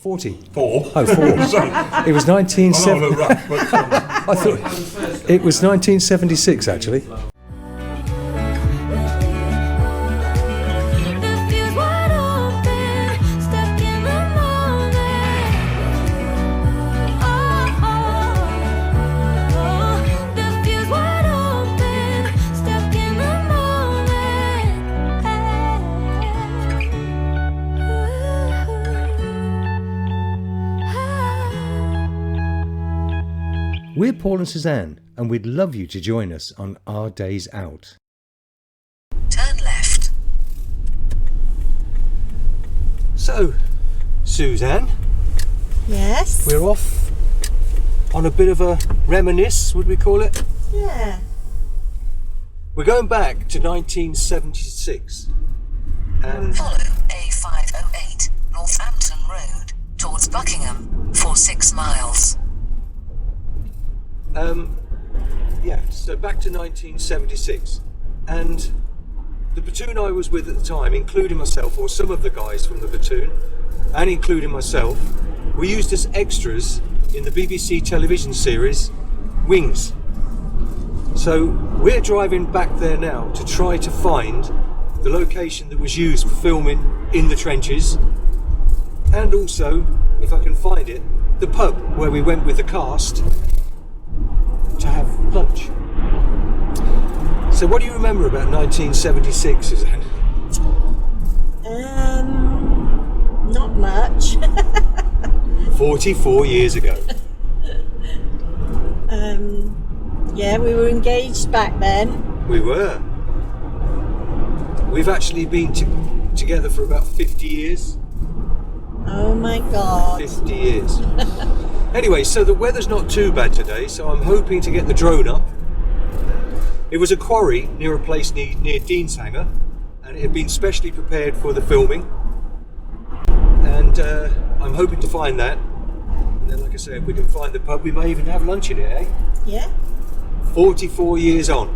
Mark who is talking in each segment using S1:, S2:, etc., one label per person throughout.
S1: 40.
S2: 4.
S1: Oh, 4.
S2: Sorry.
S1: It was
S2: I know I'm a
S1: 1970.
S2: rush, but
S1: I thought it was 1976 actually. We're Paul and Suzanne, and we'd love you to join us on our days out.
S3: Turn left.
S1: So, Suzanne,
S4: Yes.
S1: we're off on a bit of a reminisce, would we call it?
S4: Yeah.
S1: We're going back to 1976. And
S3: Follow A508 Northampton Road towards Buckingham for 6 miles.
S1: yeah, so back to 1976. And the platoon I was with at the time, including myself, or some of the guys from the platoon, and including myself, were used as extras in the BBC television series Wings. So we're driving back there now to try to find the location that was used for filming in the trenches, and also, if I can find it, the pub where we went with the cast to have lunch. So what do you remember about 1976, Suzanne?
S4: Not much.
S1: 44 years ago.
S4: Yeah, we were engaged back then.
S1: We were. We've actually been together for about 50 years.
S4: Oh my God.
S1: 50 years. Anyway, so the weather's not too bad today, so I'm hoping to get the drone up. It was a quarry near a place near Deandhanger, and it had been specially prepared for the filming. And I'm hoping to find that. And then, like I say, if we can find the pub, we may even have lunch in it, eh?
S4: Yeah.
S1: 44 years on.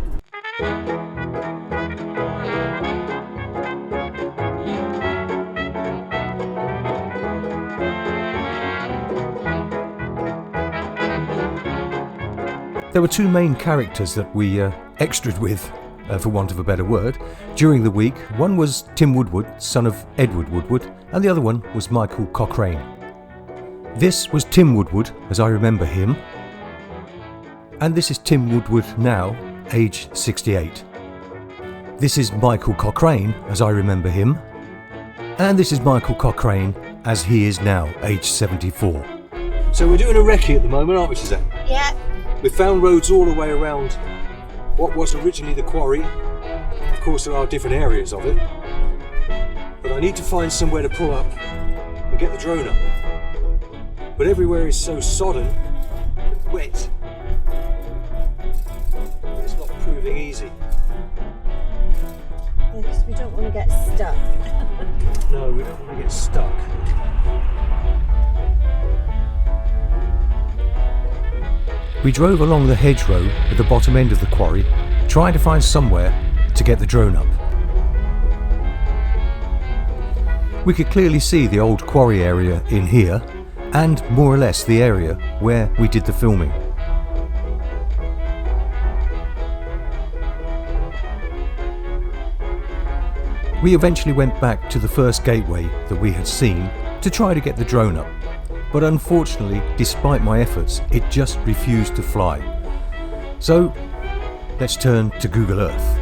S1: There were two main characters that we extraed with, for want of a better word, during the week. One was Tim Woodward, son of Edward Woodward, and the other one was Michael Cochrane. This was Tim Woodward, as I remember him, and this is Tim Woodward now, age 68. This is Michael Cochrane, as I remember him, and this is Michael Cochrane, as he is now, age 74. So we're doing a recce at the moment, aren't we, Suzanne?
S4: Yeah.
S1: We've found roads all the way around what was originally the quarry. Of course, there are different areas of it. But I need to find somewhere to pull up and get the drone up. But everywhere is so sodden and wet. It's not proving easy.
S4: Yeah, because we don't want to get stuck.
S1: No, we don't want to get stuck. We drove along the hedgerow at the bottom end of the quarry, trying to find somewhere to get the drone up. We could clearly see the old quarry area in here, and more or less the area where we did the filming. We eventually went back to the first gateway that we had seen to try to get the drone up. But unfortunately, despite my efforts, it just refused to fly. So, let's turn to Google Earth.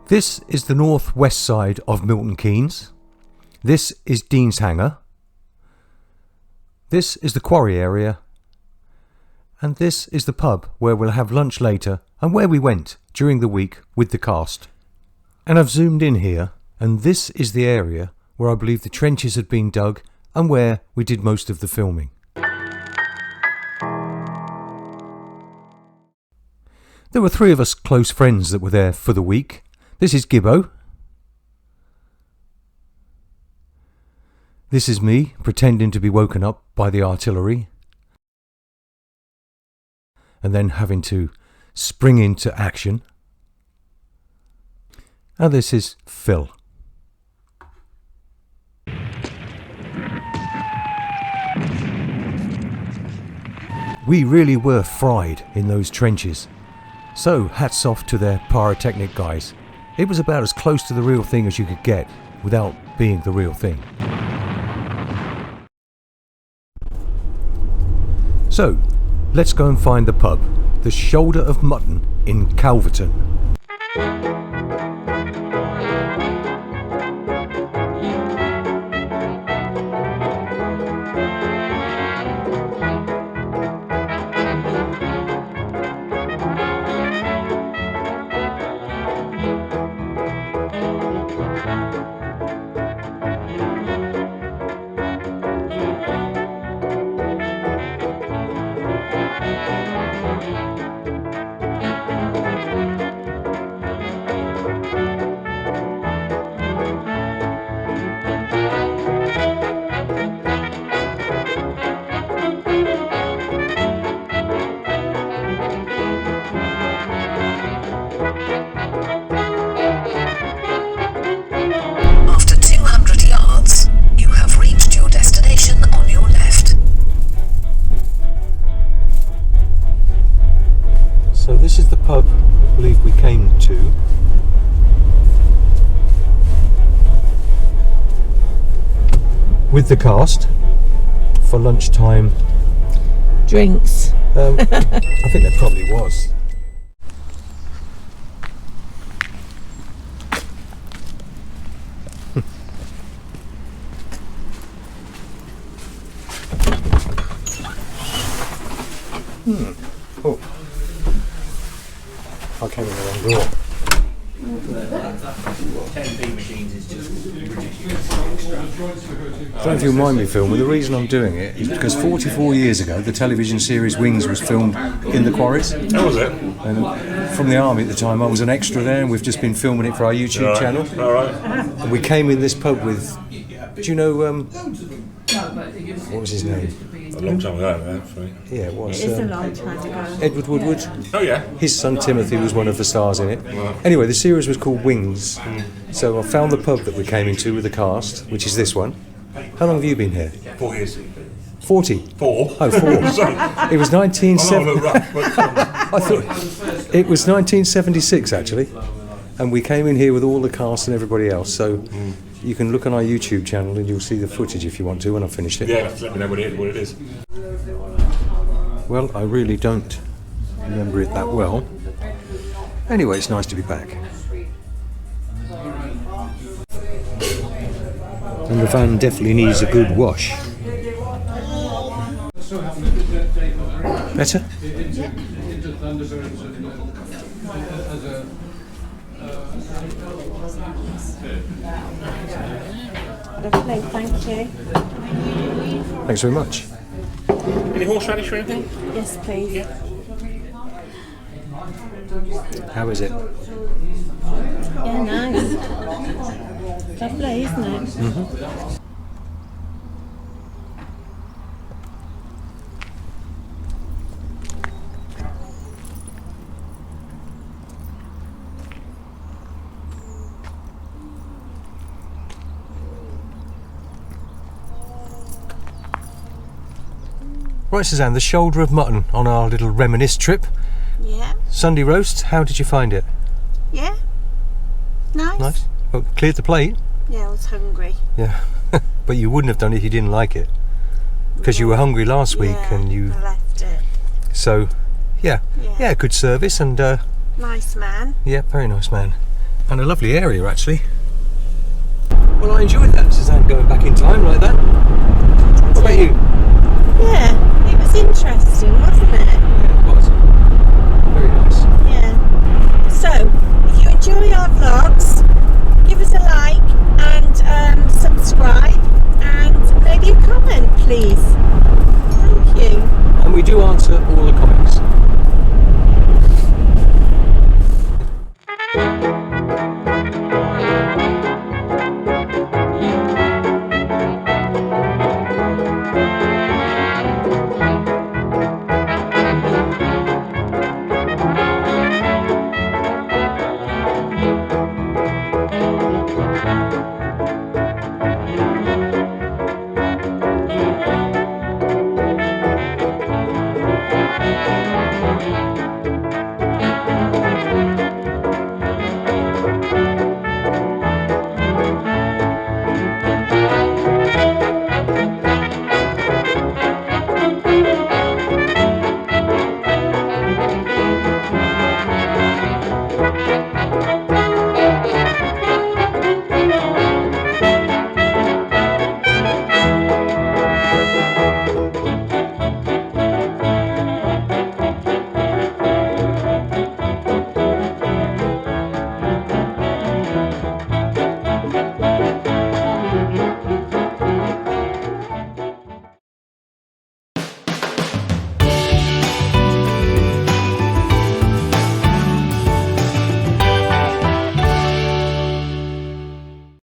S1: This is the northwest side of Milton Keynes. This is Deandhanger. This is the quarry area. And this is the pub where we'll have lunch later and where we went during the week with the cast. And I've zoomed in here. And this is the area where I believe the trenches had been dug and where we did most of the filming. There were three of us close friends that were there for the week. This is Gibbo. This is me, pretending to be woken up by the artillery. And then having to spring into action. And this is Phil. We really were fried in those trenches. So hats off to their pyrotechnic guys. It was about as close to the real thing as you could get without being the real thing. So, let's go and find the pub, the Shoulder of Mutton in Calverton.
S3: After 200 yards, you have reached your destination on your left.
S1: So this is the pub I believe we came to. With the cast for lunchtime.
S4: Drinks.
S1: I think there probably was. Oh. I came in the wrong door.
S2: 10p machines is just ridiculous.
S1: I don't know if you mind me filming. The reason I'm doing it is because 44 years ago the television series Wings was filmed in the quarries.
S2: How was it?
S1: And from the army at the time I was an extra there, and we've just been filming it for our YouTube channel.
S2: Alright.
S1: And we came in this pub with, do you know, what was his name?
S2: A long time ago, actually.
S1: Yeah, it was.
S4: It's a long time ago.
S1: Edward Woodward.
S2: Oh, yeah.
S1: His son Timothy was one of the stars in it. Anyway, the series was called Wings. So I found the pub that we came into with the cast, which is this one. How long have you been here?
S2: 4 years.
S1: 40?
S2: 4?
S1: Oh, 4. It was
S2: I'm
S1: 1970.
S2: rough, but
S1: I thought it was 1976 actually, and we came in here with all the cast and everybody else. So you can look on our YouTube channel and you'll see the footage if you want to when I've finished it.
S2: yeah, let me know what it is.
S1: Well, I really don't remember it that well. Anyway, it's nice to be back. And the van definitely needs a good wash. Better?
S4: Lovely, thank you.
S1: Thanks very much.
S2: Any horseradish or anything?
S4: Yes, please.
S1: How is it?
S4: Yeah, nice. Lovely, isn't it?
S1: Right, Suzanne, the shoulder of mutton on our little reminisce trip.
S4: Yeah.
S1: Sunday roast, how did you find it?
S4: Yeah. Nice.
S1: Nice. Well, cleared the plate.
S4: Yeah, I was hungry.
S1: Yeah. But you wouldn't have done it if you didn't like it. Because you were hungry last week and you...
S4: I left it.
S1: So, yeah. Yeah, good service and...
S4: Nice man.
S1: Yeah, very nice man. And a lovely area, actually. Well, I enjoyed that, Suzanne, going back in time like that. What about you?
S4: Yeah, it was interesting, wasn't it?
S1: Yeah, it was. Very nice.
S4: Yeah. So,